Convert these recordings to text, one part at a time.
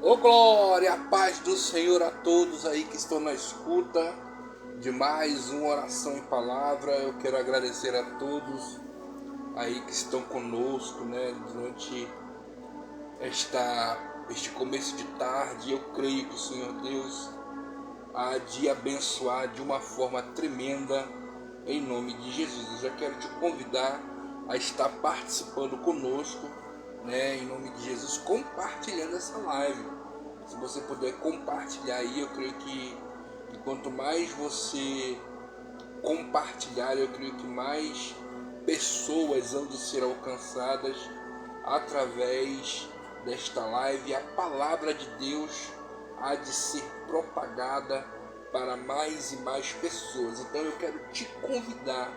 Ô glória, a paz do Senhor a todos aí que estão na escuta de mais uma oração em palavra. Eu quero agradecer a todos aí que estão conosco, durante este começo de tarde. Eu creio que o Senhor Deus há de abençoar de uma forma tremenda em nome de Jesus. Eu já quero te convidar a estar participando conosco, em nome de Jesus, compartilhando essa live. Se você puder compartilhar aí, eu creio que quanto mais você compartilhar, eu creio que mais pessoas hão de ser alcançadas através desta live. A palavra de Deus há de ser propagada para mais e mais pessoas. Então eu quero te convidar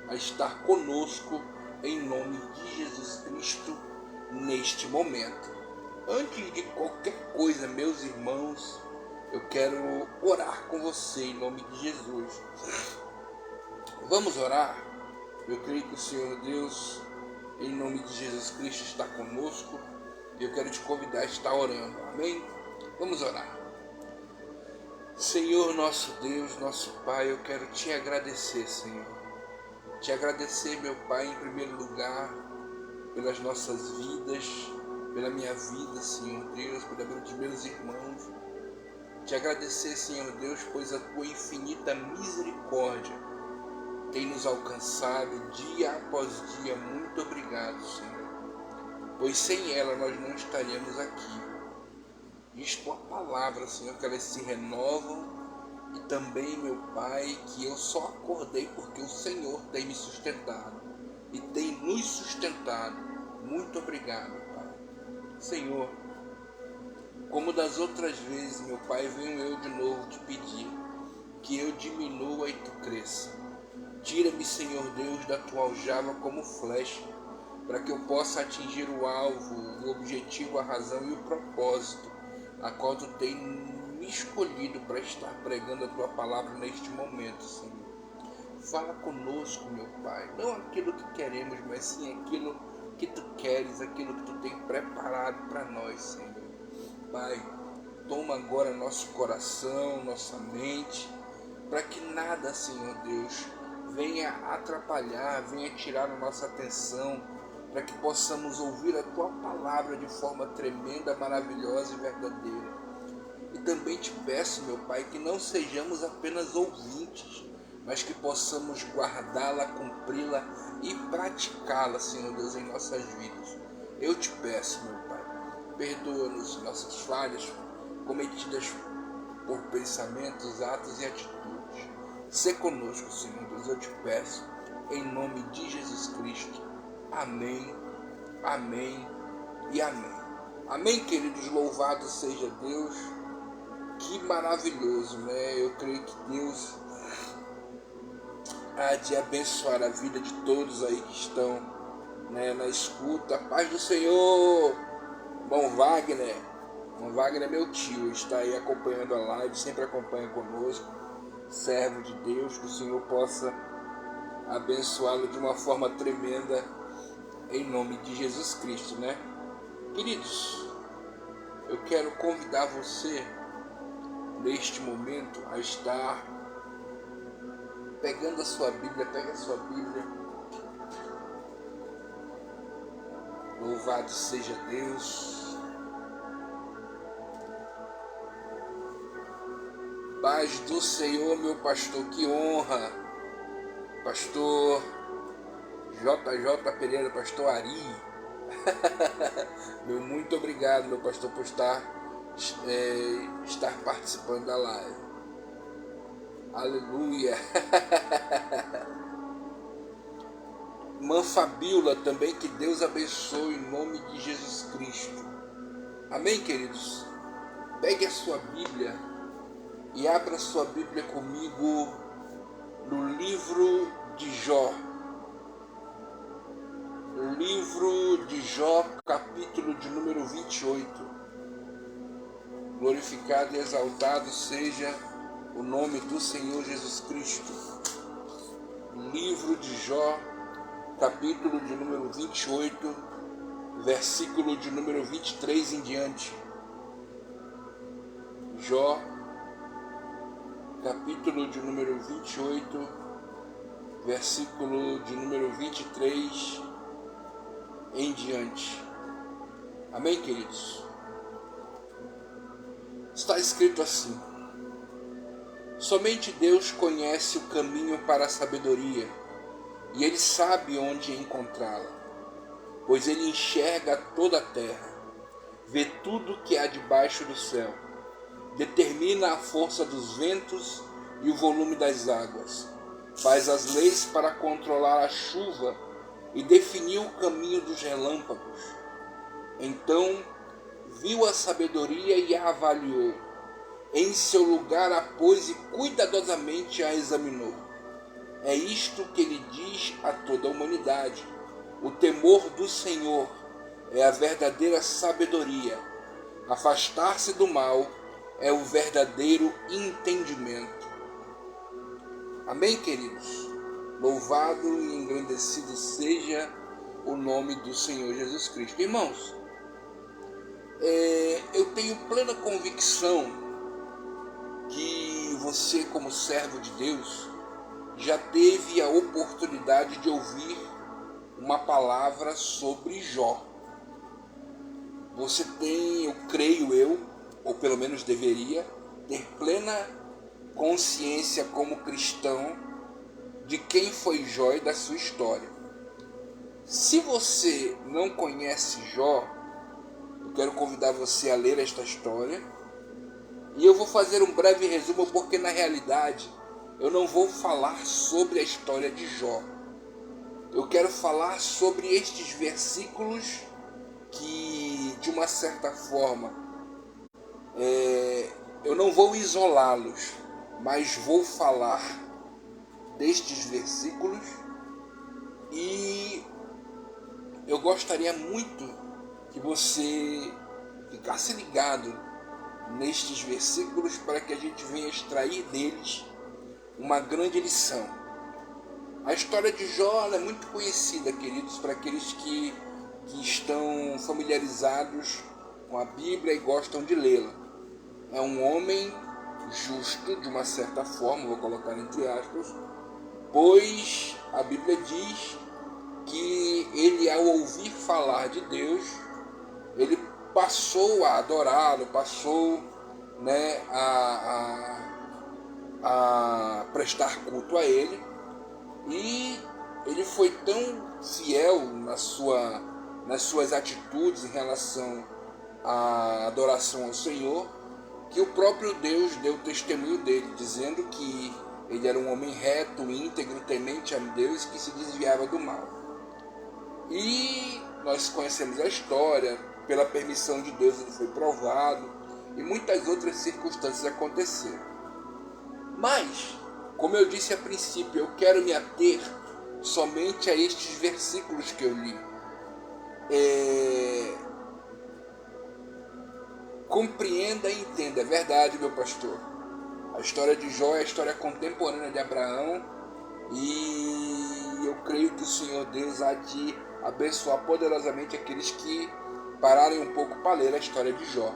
a estar conosco em nome de Jesus Cristo neste momento. Antes de qualquer coisa, meus irmãos, eu quero orar com você em nome de Jesus. Vamos orar? Eu creio que o Senhor Deus, em nome de Jesus Cristo, está conosco. E eu quero te convidar a estar orando. Amém? Vamos orar. Senhor, nosso Deus, nosso Pai, eu quero te agradecer, Senhor. Te agradecer, meu Pai, em primeiro lugar, pelas nossas vidas, pela minha vida, Senhor Deus, pela vida dos meus irmãos. Te agradecer, Senhor Deus, pois a tua infinita misericórdia tem nos alcançado dia após dia. Muito obrigado, Senhor, pois sem ela nós não estaríamos aqui. Diz tua palavra, Senhor, que elas se renovam, e também, meu Pai, que eu só acordei porque o Senhor tem me sustentado e tem nos sustentado. Muito obrigado, Pai. Senhor, como das outras vezes, meu Pai, venho eu de novo te pedir que eu diminua e tu cresça. Tira-me, Senhor Deus, da tua aljava como flecha, para que eu possa atingir o alvo, o objetivo, a razão e o propósito, a qual tu tem me escolhido para estar pregando a tua palavra neste momento, Senhor. Fala conosco, meu Pai, não aquilo que queremos, mas sim aquilo que tu queres, aquilo que tu tem preparado para nós, Senhor. Pai, toma agora nosso coração, nossa mente, para que nada, Senhor Deus, venha atrapalhar, venha tirar a nossa atenção, para que possamos ouvir a tua palavra de forma tremenda, maravilhosa e verdadeira. E também te peço, meu Pai, que não sejamos apenas ouvintes, mas que possamos guardá-la, cumpri-la e praticá-la, Senhor Deus, em nossas vidas. Eu te peço, meu Pai, perdoa-nos nossas falhas cometidas por pensamentos, atos e atitudes. Sê conosco, Senhor Deus, eu te peço, em nome de Jesus Cristo. Amém, amém e amém. Amém, queridos, louvado seja Deus. Que maravilhoso, Eu creio que Deus há de abençoar a vida de todos aí que estão, na escuta. Paz do Senhor, irmão Wagner. Irmão Wagner é meu tio, está aí acompanhando a live, sempre acompanha conosco. Servo de Deus, que o Senhor possa abençoá-lo de uma forma tremenda, em nome de Jesus Cristo, Queridos, eu quero convidar você, neste momento, a estar pegando a sua Bíblia. Pega a sua Bíblia. Louvado seja Deus. Paz do Senhor, meu pastor, que honra. Pastor JJ Pereira, pastor Ari. Meu muito obrigado, meu pastor, por estar participando da live. Aleluia. Irmã Fabíola também, que Deus abençoe em nome de Jesus Cristo. Amém, queridos? Pegue a sua Bíblia e abra sua Bíblia comigo no livro de Jó. Livro de Jó, capítulo de número 28. Glorificado e exaltado seja o nome do Senhor Jesus Cristo. Livro de Jó, capítulo de número 28, versículo de número 23 em diante. Jó, capítulo de número 28, versículo de número 23 em diante. Amém, queridos? Está escrito assim: somente Deus conhece o caminho para a sabedoria, e Ele sabe onde encontrá-la, pois Ele enxerga toda a terra, vê tudo que há debaixo do céu, determina a força dos ventos e o volume das águas, faz as leis para controlar a chuva e definiu o caminho dos relâmpagos. Então viu a sabedoria e a avaliou, em seu lugar a pôs e cuidadosamente a examinou. É isto que ele diz a toda a humanidade: o temor do Senhor é a verdadeira sabedoria, afastar-se do mal é o verdadeiro entendimento. Amém, queridos? Louvado e engrandecido seja o nome do Senhor Jesus Cristo. Irmãos, eu tenho plena convicção que você, como servo de Deus, já teve a oportunidade de ouvir uma palavra sobre Jó. Você tem, eu creio, ou pelo menos deveria, ter plena consciência como cristão de quem foi Jó e da sua história. Se você não conhece Jó, eu quero convidar você a ler esta história. E eu vou fazer um breve resumo, porque na realidade eu não vou falar sobre a história de Jó. Eu quero falar sobre estes versículos que, de uma certa forma, eu não vou isolá-los, mas vou falar destes versículos. E eu gostaria muito que você ficasse ligado nestes versículos para que a gente venha extrair deles uma grande lição. A história de Jó é muito conhecida, queridos, para aqueles que estão familiarizados com a Bíblia e gostam de lê-la. É um homem justo, de uma certa forma, vou colocar entre aspas, pois a Bíblia diz que ele, ao ouvir falar de Deus, ele passou a adorá-lo, passou, a prestar culto a ele, e ele foi tão fiel nas suas atitudes em relação à adoração ao Senhor, que o próprio Deus deu testemunho dele, dizendo que ele era um homem reto, íntegro, temente a Deus, que se desviava do mal. E nós conhecemos a história. Pela permissão de Deus ele foi provado, e muitas outras circunstâncias aconteceram. Mas, como eu disse a princípio, eu quero me ater somente a estes versículos que eu li. Compreenda e entenda, é verdade, meu pastor. A história de Jó é a história contemporânea de Abraão, e eu creio que o Senhor Deus há de abençoar poderosamente aqueles que pararem um pouco para ler a história de Jó.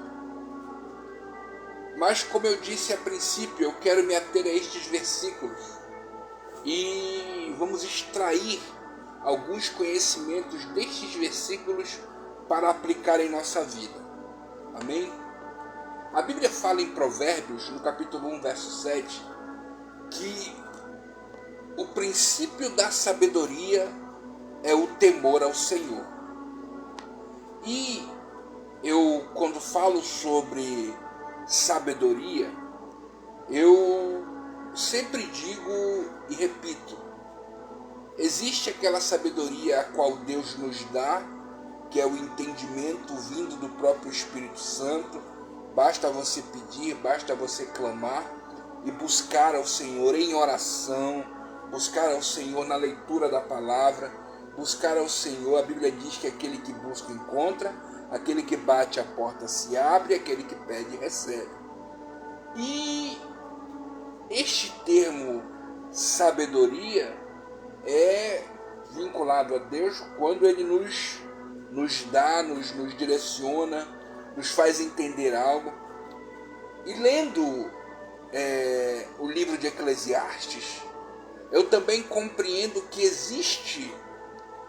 Mas, como eu disse a princípio, eu quero me ater a estes versículos e vamos extrair alguns conhecimentos destes versículos para aplicar em nossa vida. Amém? A Bíblia fala em Provérbios, no capítulo 1, verso 7, que o princípio da sabedoria é o temor ao Senhor. E eu, quando falo sobre sabedoria, eu sempre digo e repito: existe aquela sabedoria a qual Deus nos dá, que é o entendimento vindo do próprio Espírito Santo. Basta você pedir, basta você clamar e buscar ao Senhor em oração, buscar ao Senhor na leitura da palavra, buscar ao Senhor. A Bíblia diz que aquele que busca encontra, aquele que bate a porta se abre, aquele que pede recebe. E este termo sabedoria é vinculado a Deus quando Ele nos dá, nos direciona, nos faz entender algo. E lendo o livro de Eclesiastes, eu também compreendo que existe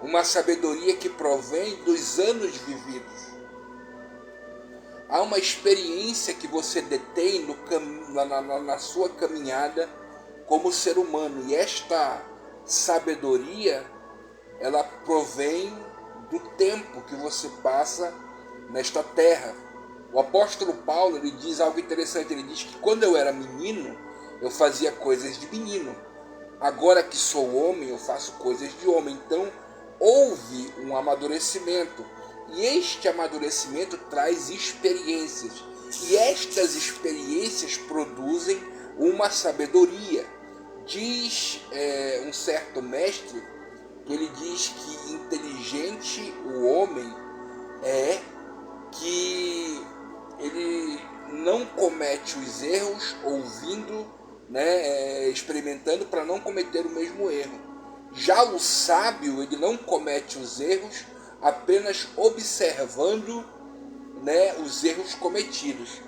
uma sabedoria que provém dos anos vividos. Há uma experiência que você detém na sua caminhada como ser humano. E esta sabedoria, ela provém do tempo que você passa nesta terra. O apóstolo Paulo, ele diz algo interessante. Ele diz que quando eu era menino, eu fazia coisas de menino. Agora que sou homem, eu faço coisas de homem. Então, houve um amadurecimento. E este amadurecimento traz experiências. E estas experiências produzem uma sabedoria. Diz um certo mestre, que ele diz que inteligente o homem é que ele não comete os erros ouvindo, experimentando para não cometer o mesmo erro. Já o sábio, ele não comete os erros apenas observando, os erros cometidos.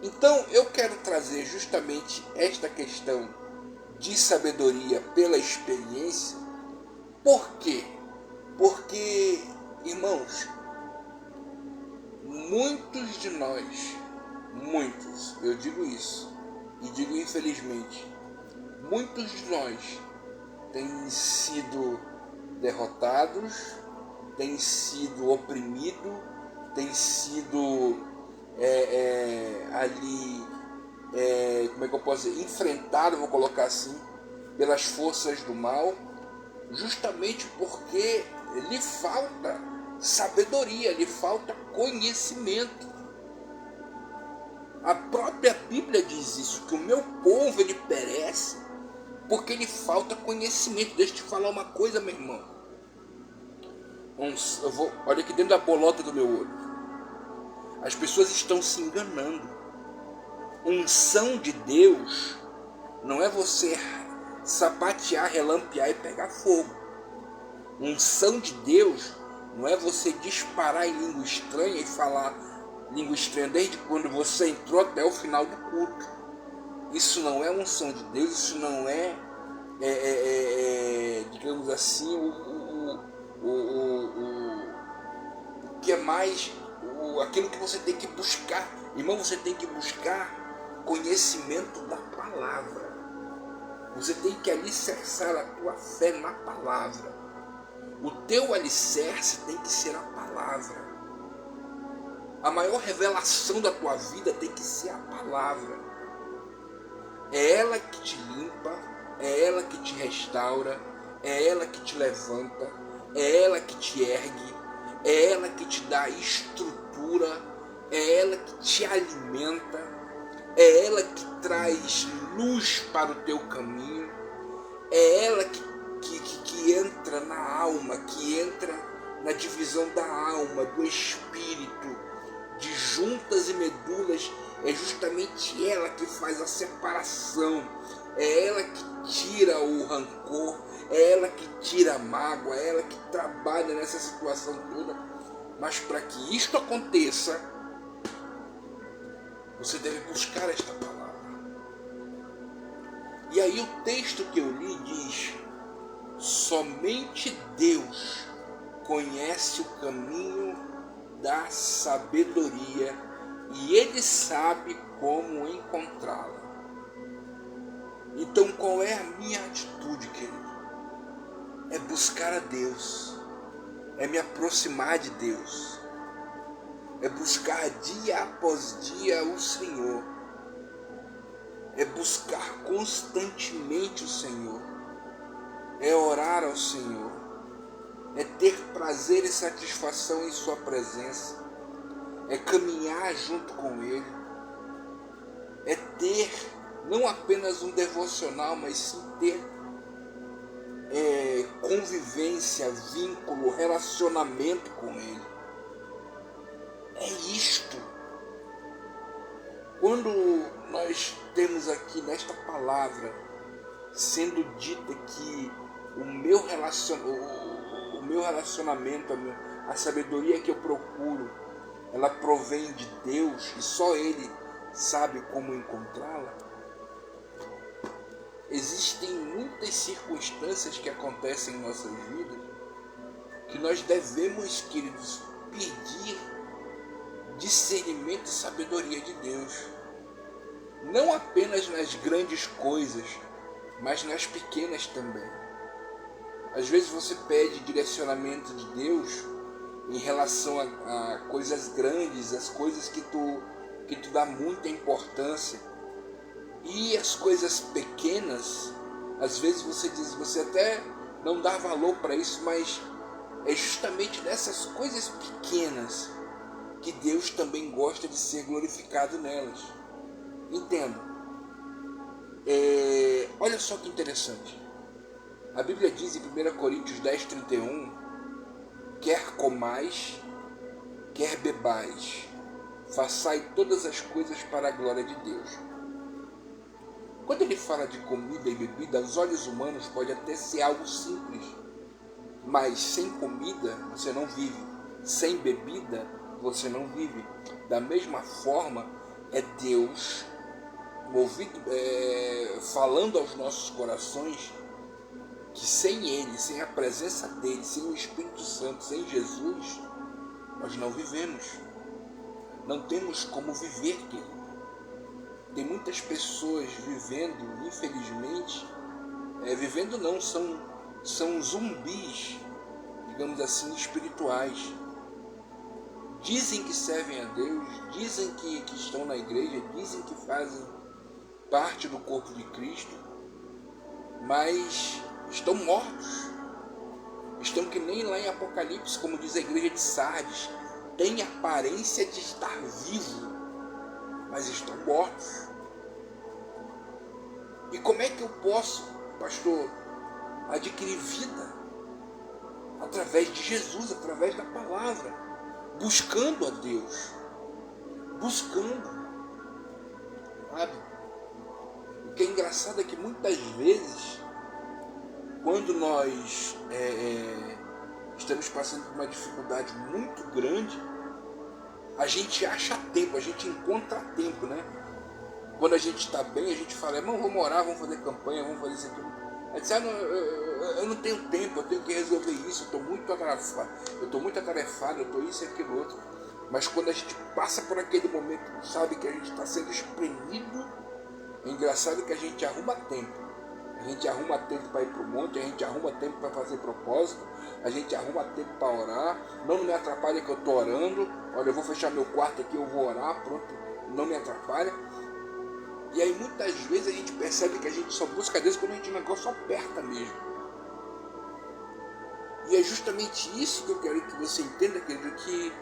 Então eu quero trazer justamente esta questão de sabedoria pela experiência. Por quê? Porque, irmãos, muitos de nós, eu digo isso, e digo infelizmente, muitos de nós têm sido derrotados, têm sido oprimidos, têm sido enfrentado, vou colocar assim, pelas forças do mal, justamente porque lhe falta sabedoria, lhe falta conhecimento. A própria Bíblia diz isso, que o meu povo ele perece porque lhe falta conhecimento. Deixa eu te falar uma coisa, meu irmão. Olha aqui dentro da bolota do meu olho. As pessoas estão se enganando. Unção de Deus não é você sapatear, relampear e pegar fogo. Unção de Deus não é você disparar em língua estranha e falar língua estranha desde quando você entrou até o final do culto. Isso não é unção de Deus, isso não é, digamos assim, o que é mais, aquilo que você tem que buscar. Irmão, você tem que buscar conhecimento da palavra. Você tem que alicerçar a tua fé na palavra. O teu alicerce tem que ser a palavra. A maior revelação da tua vida tem que ser a palavra. É ela que te limpa, é ela que te restaura, é ela que te levanta, é ela que te ergue, é ela que te dá estrutura, é ela que te alimenta, é ela que traz luz para o teu caminho, é ela que entra na alma, que entra na divisão da alma, do espírito, de juntas e medulas. É justamente ela que faz a separação, é ela que tira o rancor, é ela que tira a mágoa, é ela que trabalha nessa situação toda. Mas para que isto aconteça, você deve buscar esta palavra. E aí o texto que eu li diz: somente Deus conhece o caminho da sabedoria e Ele sabe como encontrá-la. Então qual é a minha atitude, querido? É buscar a Deus, é me aproximar de Deus, é buscar dia após dia o Senhor, é buscar constantemente o Senhor, é orar ao Senhor, é ter prazer e satisfação em sua presença, é caminhar junto com Ele, é ter não apenas um devocional, mas sim ter convivência, vínculo, relacionamento com Ele. É isto. Quando nós temos aqui nesta palavra sendo dita que o meu relacionamento, a sabedoria que eu procuro, ela provém de Deus e só Ele sabe como encontrá-la? Existem muitas circunstâncias que acontecem em nossas vidas que nós devemos, queridos, pedir discernimento e sabedoria de Deus. Não apenas nas grandes coisas, mas nas pequenas também. Às vezes você pede direcionamento de Deus em relação a coisas grandes, as coisas que tu dá muita importância. E as coisas pequenas, às vezes você até não dá valor para isso, mas é justamente nessas coisas pequenas que Deus também gosta de ser glorificado nelas. Entenda. Olha só que interessante. A Bíblia diz em 1 Coríntios 10:31, quer comais, quer bebais, façai todas as coisas para a glória de Deus. Quando ele fala de comida e bebida, aos olhos humanos pode até ser algo simples, mas sem comida você não vive, sem bebida você não vive. Da mesma forma, é Deus falando aos nossos corações que sem Ele, sem a presença dEle, sem o Espírito Santo, sem Jesus, nós não vivemos. Não temos como viver, querido. Tem muitas pessoas vivendo, infelizmente, vivendo não, são zumbis, digamos assim, espirituais. Dizem que servem a Deus, dizem que estão na igreja, dizem que fazem parte do corpo de Cristo, mas estão mortos. Estão que nem lá em Apocalipse, como diz a igreja de Sardes, tem aparência de estar vivo, mas estão mortos. E como é que eu posso, pastor, adquirir vida? Através de Jesus, através da palavra, buscando a Deus, buscando, sabe? O que é engraçado é que muitas vezes, quando nós estamos passando por uma dificuldade muito grande, a gente acha tempo, a gente encontra tempo, né? Quando a gente está bem, a gente fala, irmão, vamos orar, vamos fazer campanha, vamos fazer isso aqui. Aí diz, eu não tenho tempo, eu tenho que resolver isso, eu estou muito atarefado, eu estou isso e aquilo outro. Mas quando a gente passa por aquele momento, sabe que a gente está sendo espremido, é engraçado que a gente arruma tempo. A gente arruma tempo para ir para o monte, a gente arruma tempo para fazer propósito, a gente arruma tempo para orar. Não me atrapalha que eu estou orando. Olha, eu vou fechar meu quarto aqui, eu vou orar, pronto, não me atrapalha. E aí muitas vezes a gente percebe que a gente só busca a Deus quando a gente o negócio aperta mesmo. E é justamente isso que eu quero que você entenda, querido, que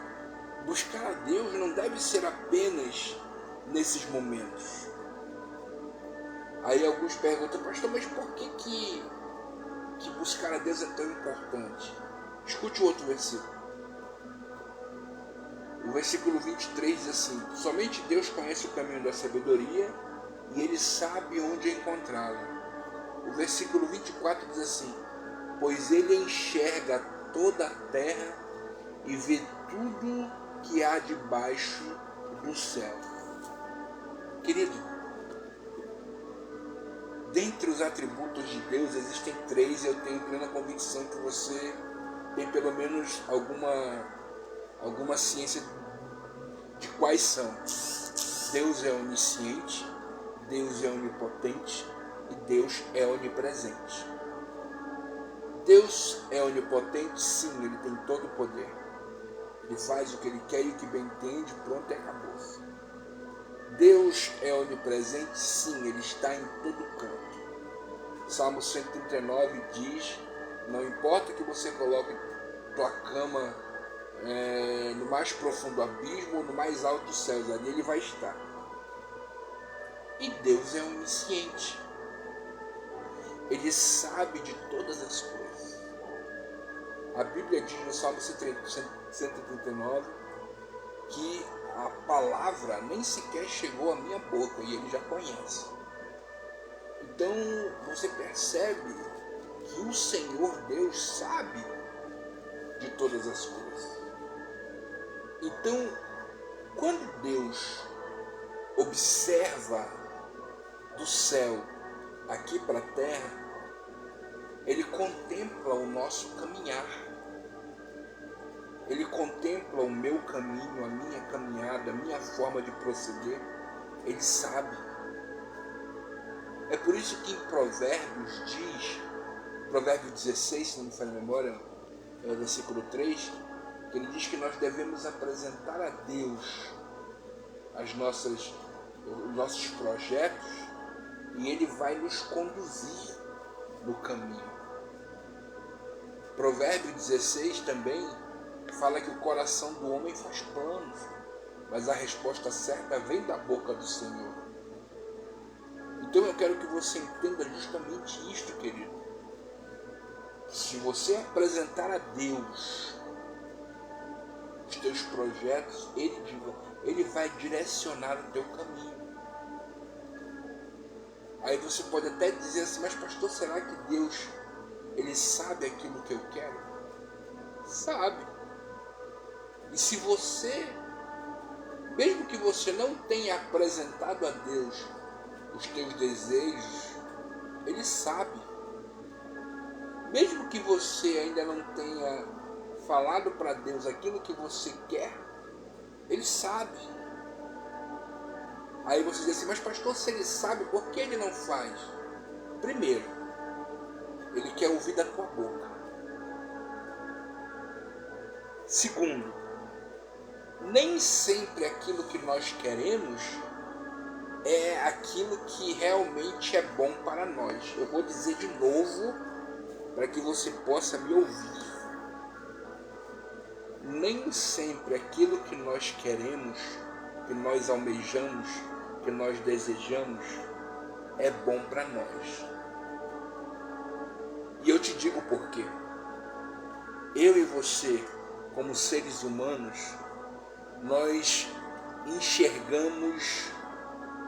buscar a Deus não deve ser apenas nesses momentos. Aí alguns perguntam, pastor, mas por que buscar a Deus é tão importante? Escute o outro versículo. O versículo 23 diz assim, somente Deus conhece o caminho da sabedoria e Ele sabe onde encontrá-lo. O versículo 24 diz assim, pois Ele enxerga toda a terra e vê tudo que há debaixo do céu. Querido, dentre os atributos de Deus existem 3, e eu tenho plena convicção que você tem pelo menos alguma ciência de quais são. Deus é onisciente, Deus é onipotente e Deus é onipresente. Deus é onipotente, sim, Ele tem todo o poder. Ele faz o que Ele quer e o que bem entende, pronto, e acabou-se. Deus é onipresente, sim, Ele está em todo canto. Salmo 139 diz, não importa que você coloque tua cama no mais profundo abismo ou no mais alto dos céus, ali Ele vai estar. E Deus é onisciente. Ele sabe de todas as coisas. A Bíblia diz no Salmo 139 que a palavra nem sequer chegou à minha boca e Ele já conhece. Então você percebe que o Senhor Deus sabe de todas as coisas. Então, quando Deus observa do céu aqui para a terra, ele contempla o nosso caminhar. Ele contempla o meu caminho, a minha caminhada, a minha forma de proceder. Ele sabe. É por isso que em Provérbios diz, Provérbio 16, se não me falha a memória, versículo 3, que ele diz que nós devemos apresentar a Deus os nossos projetos e ele vai nos conduzir no caminho. Provérbio 16 também fala que o coração do homem faz planos, mas a resposta certa vem da boca do Senhor. Então eu quero que você entenda justamente isto, querido. Se você apresentar a Deus os teus projetos, Ele vai direcionar o teu caminho. Aí você pode até dizer assim, mas pastor, será que Deus, Ele sabe aquilo que eu quero? Sabe. E se você, mesmo que você não tenha apresentado a Deus os teus desejos, Ele sabe. Mesmo que você ainda não tenha falado para Deus aquilo que você quer, Ele sabe. Aí você diz assim, mas pastor, se Ele sabe, por que Ele não faz? Primeiro, Ele quer ouvir da tua boca. Segundo, nem sempre aquilo que nós queremos é aquilo que realmente é bom para nós. Eu vou dizer de novo para que você possa me ouvir. Nem sempre aquilo que nós queremos, que nós almejamos, que nós desejamos, é bom para nós. E eu te digo por quê. Eu e você, como seres humanos, nós enxergamos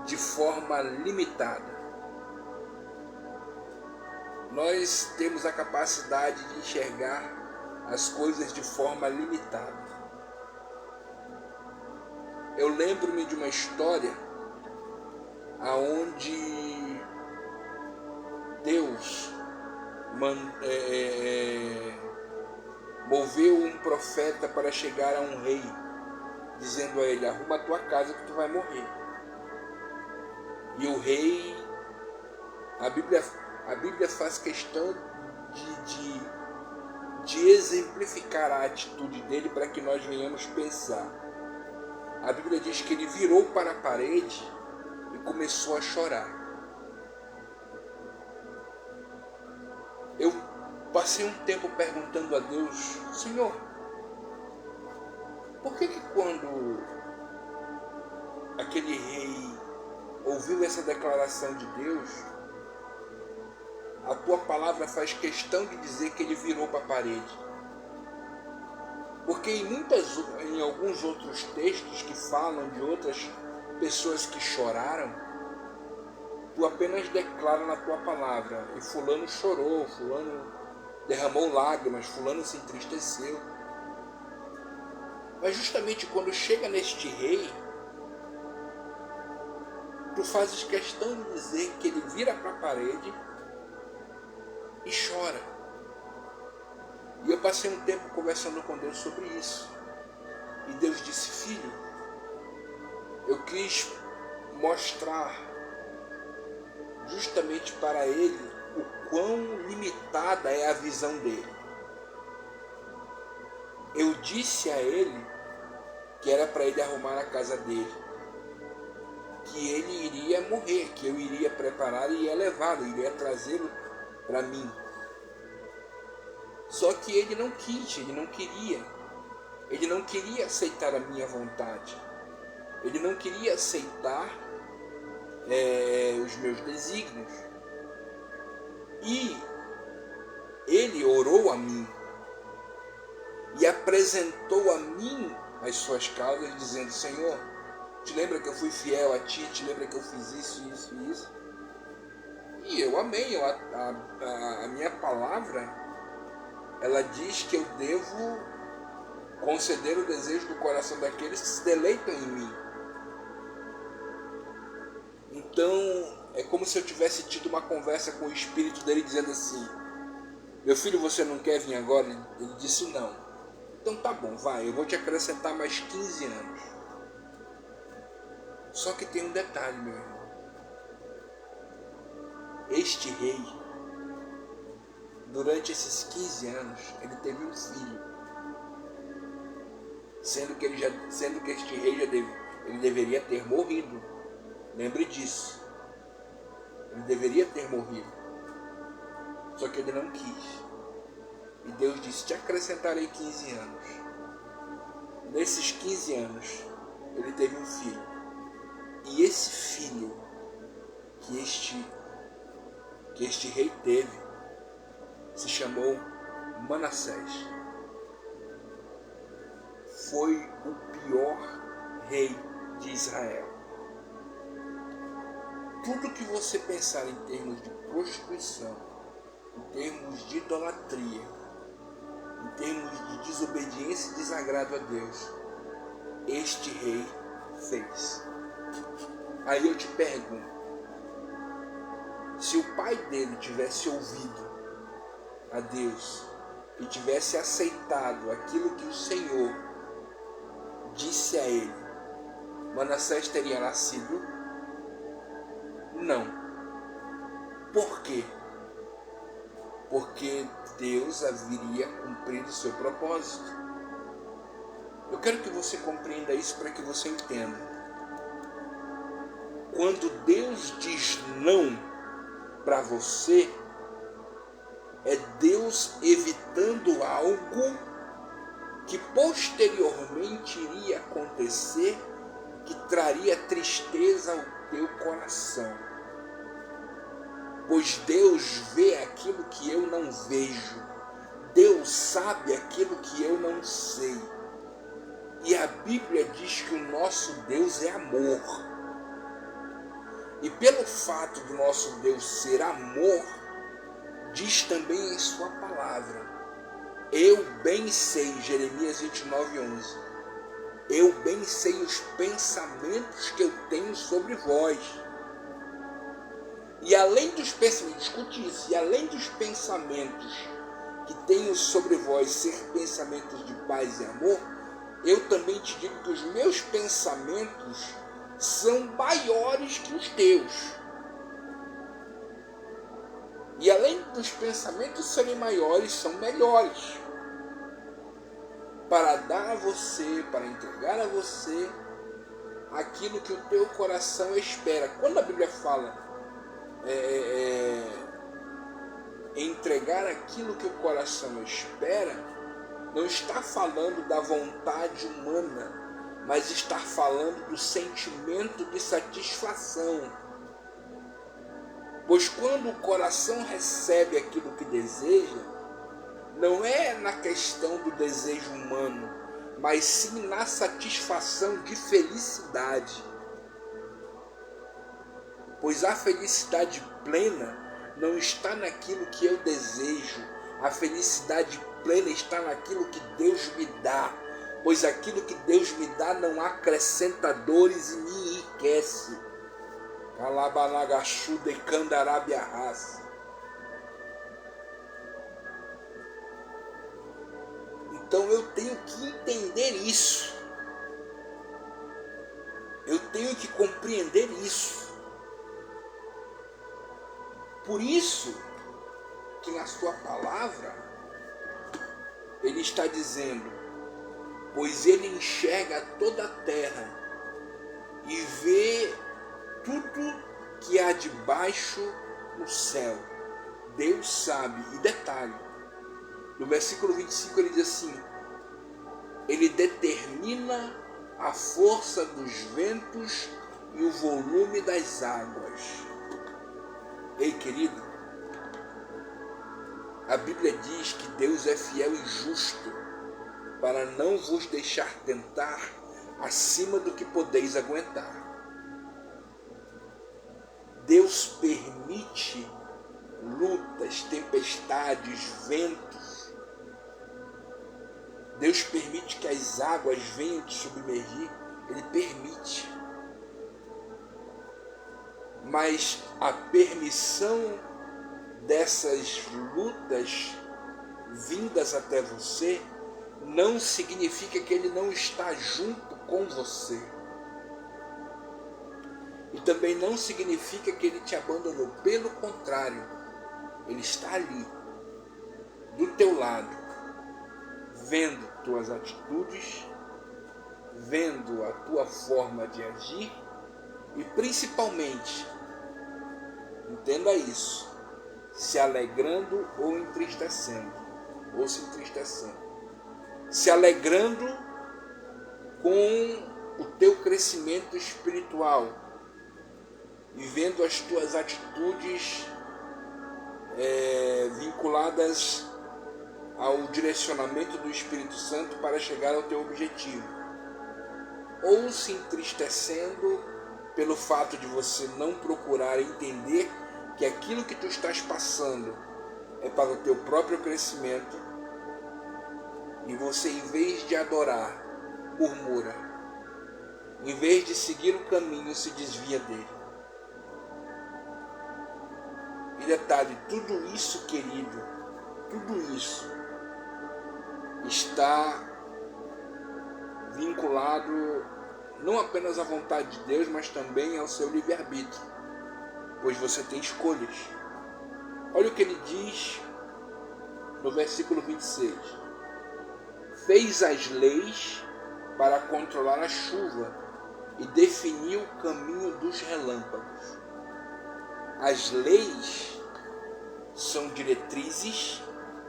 de forma limitada. Nós temos a capacidade de enxergar as coisas de forma limitada. Eu lembro-me de uma história aonde Deus moveu um profeta para chegar a um rei, dizendo a ele, arruma a tua casa que tu vai morrer. E o rei, a Bíblia faz questão de exemplificar a atitude dele para que nós venhamos pensar. A Bíblia diz que ele virou para a parede e começou a chorar. Eu passei um tempo perguntando a Deus, Senhor, por que quando aquele rei ouviu essa declaração de Deus, a tua palavra faz questão de dizer que ele virou para a parede? Porque em alguns outros textos que falam de outras pessoas que choraram, tu apenas declara na tua palavra, e fulano chorou, fulano derramou lágrimas, fulano se entristeceu. Mas justamente quando chega neste rei, tu fazes questão de dizer que ele vira para a parede e chora. E eu passei um tempo conversando com Deus sobre isso. E Deus disse, filho, eu quis mostrar justamente para ele o quão limitada é a visão dele. Eu disse a ele que era para ele arrumar a casa dele, que ele iria morrer, que eu iria preparar e ia levá-lo, iria trazê-lo para mim. Só que ele não quis, ele não queria aceitar a minha vontade, ele não queria aceitar os meus desígnios. E ele orou a mim e apresentou a mim as suas causas, dizendo, Senhor, te lembra que eu fui fiel a ti, te lembra que eu fiz isso, isso e isso? E eu amei, a minha palavra, ela diz que eu devo conceder o desejo do coração daqueles que se deleitam em mim. como se eu tivesse tido uma conversa com o espírito dele dizendo assim: meu filho, você não quer vir agora? Ele disse não. Então tá bom, vai, eu vou te acrescentar mais 15 anos. Só que tem um detalhe, meu irmão. Este rei, durante esses 15 anos, ele teve um filho. Sendo que este rei ele deveria ter morrido. Lembre disso. Ele deveria ter morrido. Só que ele não quis. E Deus disse: te acrescentarei 15 anos. Nesses 15 anos, ele teve um filho. E esse filho que este rei teve se chamou Manassés. Foi o pior rei de Israel. Tudo que você pensar em termos de prostituição, em termos de idolatria, em termos de desobediência e desagrado a Deus, este rei fez. Aí eu te pergunto, se o pai dele tivesse ouvido a Deus e tivesse aceitado aquilo que o Senhor disse a ele, Manassés teria nascido? Não. Por quê? Porque Deus haveria cumprido o seu propósito. Eu quero que você compreenda isso para que você entenda. Quando Deus diz não para você, é Deus evitando algo que posteriormente iria acontecer, que traria tristeza ao teu coração. Pois Deus vê aquilo que eu não vejo. Deus sabe aquilo que eu não sei. E a Bíblia diz que o nosso Deus é amor. E pelo fato do nosso Deus ser amor, diz também em sua palavra: eu bem sei, Jeremias 29:11, eu bem sei os pensamentos que eu tenho sobre vós. E além dos pensamentos, escute isso, e além dos pensamentos que tenho sobre vós ser pensamentos de paz e amor, eu também te digo que os meus pensamentos são maiores que os teus. E além dos pensamentos serem maiores, são melhores. Para dar a você, para entregar a você aquilo que o teu coração espera. Quando a Bíblia fala entregar aquilo que o coração espera, não está falando da vontade humana, mas está falando do sentimento de satisfação. Pois quando o coração recebe aquilo que deseja, não é na questão do desejo humano, mas sim na satisfação de felicidade. Pois a felicidade plena não está naquilo que eu desejo. A felicidade plena está naquilo que Deus me dá. Pois aquilo que Deus me dá não acrescenta dores e me enriquece. Alabalagachu de Candarabiarras. Então eu tenho que entender isso. Eu tenho que compreender isso. Por isso que na sua palavra ele está dizendo: pois ele enxerga toda a terra e vê tudo que há debaixo no céu. Deus sabe. E detalhe, no versículo 25 ele diz assim: ele determina a força dos ventos e o volume das águas. Ei, querido, a Bíblia diz que Deus é fiel e justo para não vos deixar tentar acima do que podeis aguentar. Deus permite lutas, tempestades, ventos. Deus permite que as águas venham te submergir. Ele permite. Mas a permissão dessas lutas vindas até você não significa que ele não está junto com você. E também não significa que ele te abandonou. Pelo contrário, ele está ali, do teu lado, vendo tuas atitudes, vendo a tua forma de agir e principalmente, entenda isso, se alegrando ou entristecendo, ou se entristecendo. Se alegrando com o teu crescimento espiritual e vendo as tuas atitudes vinculadas ao direcionamento do Espírito Santo para chegar ao teu objetivo. Ou se entristecendo pelo fato de você não procurar entender que aquilo que tu estás passando é para o teu próprio crescimento e você, em vez de adorar, murmura. Em vez de seguir o caminho, se desvia dele. E detalhe, tudo isso, querido, tudo isso está vinculado não apenas à vontade de Deus, mas também ao seu livre-arbítrio, pois você tem escolhas. Olha o que ele diz no versículo 26. Fez as leis para controlar a chuva e definiu o caminho dos relâmpagos. As leis são diretrizes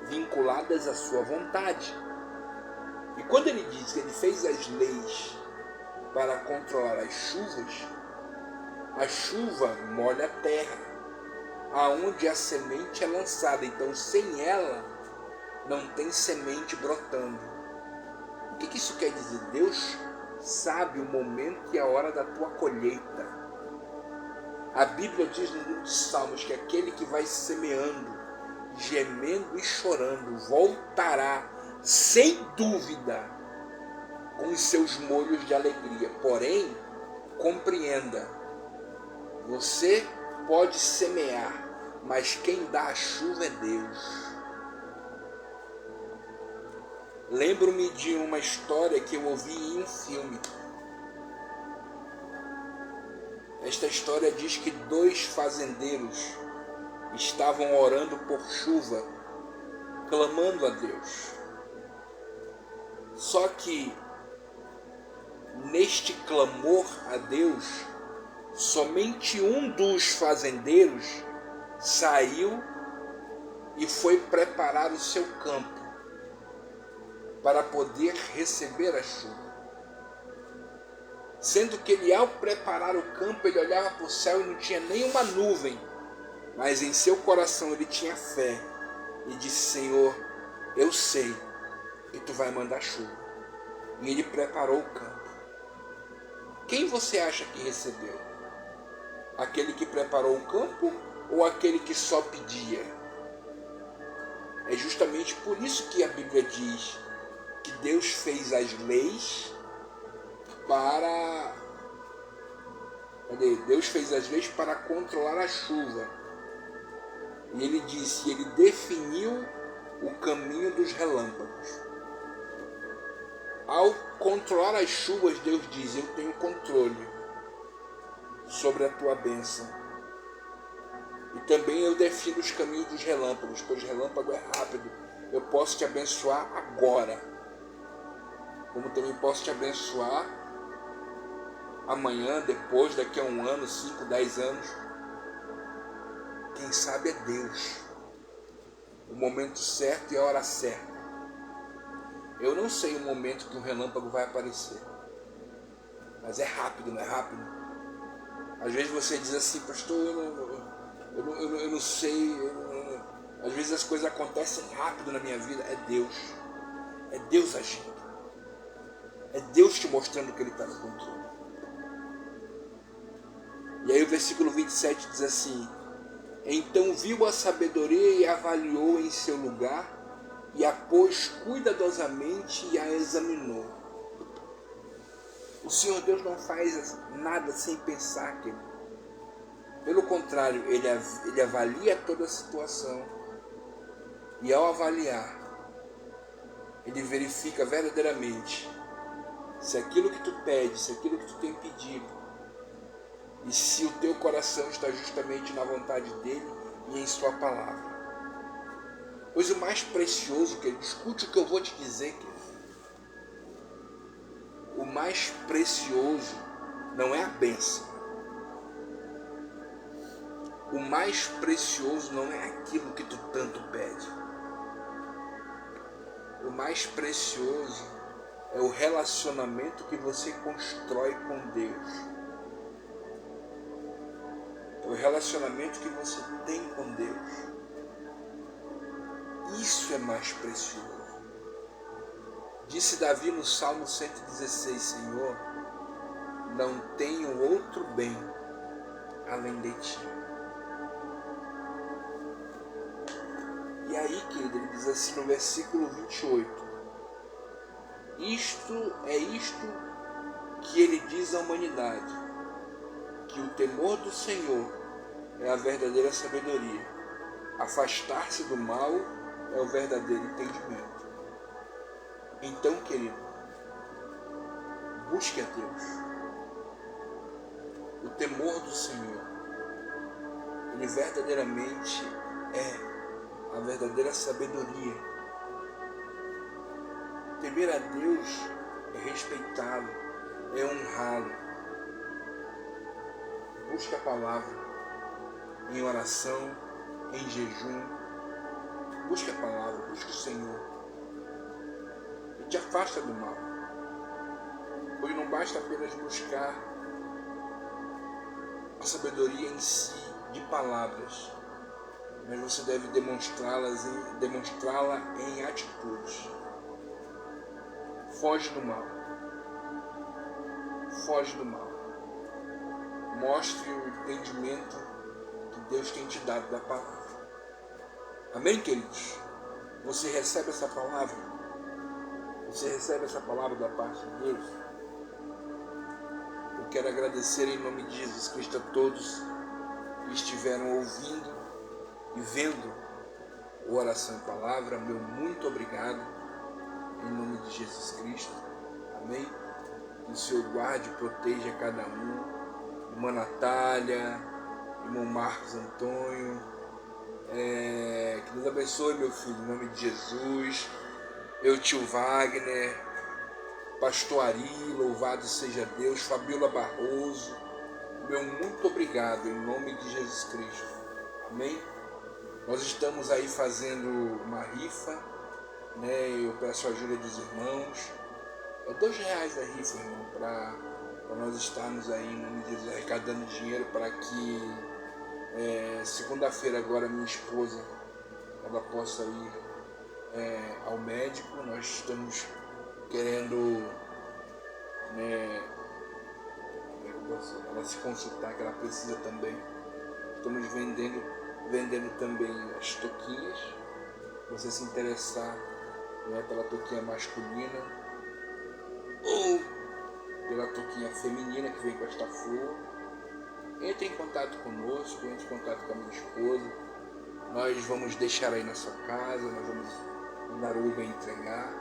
vinculadas à sua vontade. E quando ele diz que ele fez as leis para controlar as chuvas, a chuva molha a terra, aonde a semente é lançada. Então, sem ela, não tem semente brotando. O que isso quer dizer? Deus sabe o momento e a hora da tua colheita. A Bíblia diz no livro de Salmos que aquele que vai semeando, gemendo e chorando, voltará, sem dúvida, com os seus molhos de alegria. Porém, compreenda, você pode semear, mas quem dá a chuva é Deus. Lembro-me de uma história que eu ouvi em um filme. Esta história diz que 2 fazendeiros estavam orando por chuva, clamando a Deus. Só que neste clamor a Deus, somente um dos fazendeiros saiu e foi preparar o seu campo para poder receber a chuva. Sendo que ele, ao preparar o campo, ele olhava para o céu e não tinha nenhuma nuvem, mas em seu coração ele tinha fé e disse: Senhor, eu sei que tu vai mandar chuva. E ele preparou o campo. Quem você acha que recebeu? Aquele que preparou o campo ou aquele que só pedia? É justamente por isso que a Bíblia diz que Deus fez as leis para... Deus fez as leis para controlar a chuva. E ele disse, ele definiu o caminho dos relâmpagos. Ao controlar as chuvas, Deus diz, eu tenho controle sobre a tua bênção. E também eu defino os caminhos dos relâmpagos, pois relâmpago é rápido. Eu posso te abençoar agora, como também posso te abençoar amanhã, depois, daqui a 1 ano, 5, 10 anos. Quem sabe é Deus. O momento certo e a hora certa. Eu não sei o momento que um relâmpago vai aparecer, mas é rápido, não é rápido? Às vezes você diz assim, pastor, eu não sei, às vezes as coisas acontecem rápido na minha vida. É Deus agindo, é Deus te mostrando que Ele está no controle. E aí o versículo 27 diz assim, então viu a sabedoria e avaliou em seu lugar, e a pôs cuidadosamente e a examinou. O Senhor Deus não faz nada sem pensar, querido. Pelo contrário, ele avalia toda a situação. E ao avaliar, ele verifica verdadeiramente se aquilo que tu pede, se aquilo que tu tem pedido, e se o teu coração está justamente na vontade dele e em sua palavra. Pois o mais precioso, querido, escute o que eu vou te dizer, querido. O mais precioso não é a bênção. O mais precioso não é aquilo que tu tanto pede. O mais precioso é o relacionamento que você constrói com Deus. É o relacionamento que você tem com Deus. Isso é mais precioso. Disse Davi no Salmo 116, Senhor, não tenho outro bem além de ti. E aí, querido, ele diz assim no versículo 28. Isto que ele diz à humanidade, que o temor do Senhor é a verdadeira sabedoria. Afastar-se do mal é o verdadeiro entendimento. Então, querido, busque a Deus. O temor do Senhor, ele verdadeiramente é a verdadeira sabedoria. Temer a Deus é respeitá-lo, é honrá-lo. Busque a palavra em oração, em jejum. Busque a palavra, busque o Senhor. E te afasta do mal. Pois não basta apenas buscar a sabedoria em si, de palavras, mas você deve demonstrá-la em atitudes. Foge do mal. Foge do mal. Mostre o entendimento que Deus tem te dado da palavra. Amém, queridos? Você recebe essa palavra? Você recebe essa palavra da parte de Deus? Eu quero agradecer em nome de Jesus Cristo a todos que estiveram ouvindo e vendo o Oração em Palavra. Meu muito obrigado em nome de Jesus Cristo. Amém? Que o Senhor guarde e proteja cada um. Irmã Natália, irmão Marcos Antônio. Que Deus abençoe, meu filho, em nome de Jesus. Meu tio Wagner, Pastor Ari, louvado seja Deus. Fabiola Barroso, meu muito obrigado em nome de Jesus Cristo. Amém? Nós estamos aí fazendo uma rifa, né? Eu peço a ajuda dos irmãos. É R$2 a rifa, irmão, para nós estarmos aí em nome de Jesus arrecadando dinheiro para que segunda-feira agora minha esposa ela possa ir ao médico. Nós estamos querendo, né, ela se consultar, que ela precisa também. Estamos vendendo também as touquinhas. Se você se interessar, né, pela touquinha masculina ou pela touquinha feminina que vem com esta flor, entre em contato conosco, entre em contato com a minha esposa. Nós vamos deixar aí na sua casa, nós vamos mandar o Uber entregar.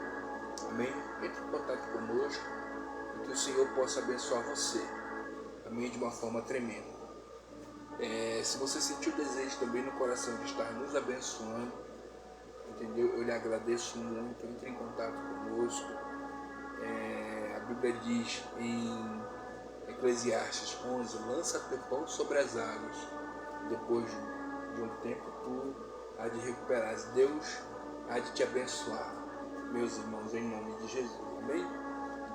Amém? Entre em contato conosco e que o Senhor possa abençoar você. Amém? De uma forma tremenda. Se você sentir o desejo também no coração de estar nos abençoando, entendeu? Eu lhe agradeço muito. Entre em contato conosco. A Bíblia diz em Eclesiastes 11: lança teu pão sobre as águas, depois de um tempo tu há de recuperar. Deus há de te abençoar, meus irmãos, em nome de Jesus. Amém?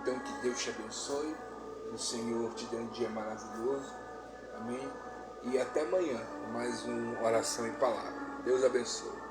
Então que Deus te abençoe, que o Senhor te dê um dia maravilhoso. Amém? E até amanhã, mais uma Oração em Palavra. Deus abençoe.